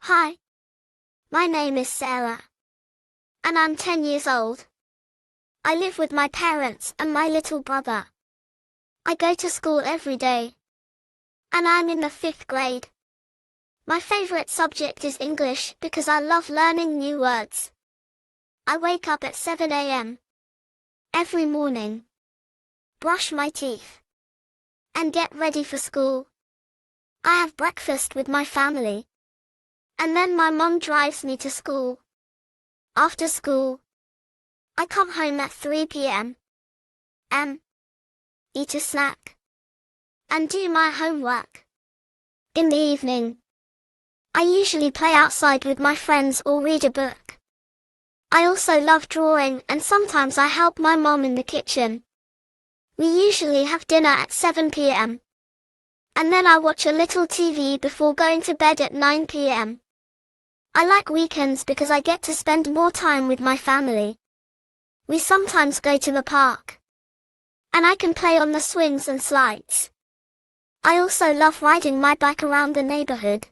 Hi, my name is Sarah, and I'm 10 years old. I live with my parents and my little brother. I go to school every day, and I'm in the 5th grade. My favorite subject is English because I love learning new words. I wake up at 7 a.m. every morning, brush my teeth, and get ready for school. I have breakfast with my family, and then my mom drives me to school. After school, I come home at 3 p.m. Eat a snack, and do my homework. In the evening, I usually play outside with my friends or read a book. I also love drawing and sometimes I help my mom in the kitchen. We usually have dinner at 7 p.m. and then I watch a little TV before going to bed at 9 p.m. I like weekends because I get to spend more time with my family. We sometimes go to the park, and I can play on the swings and slides. I also love riding my bike around the neighborhood.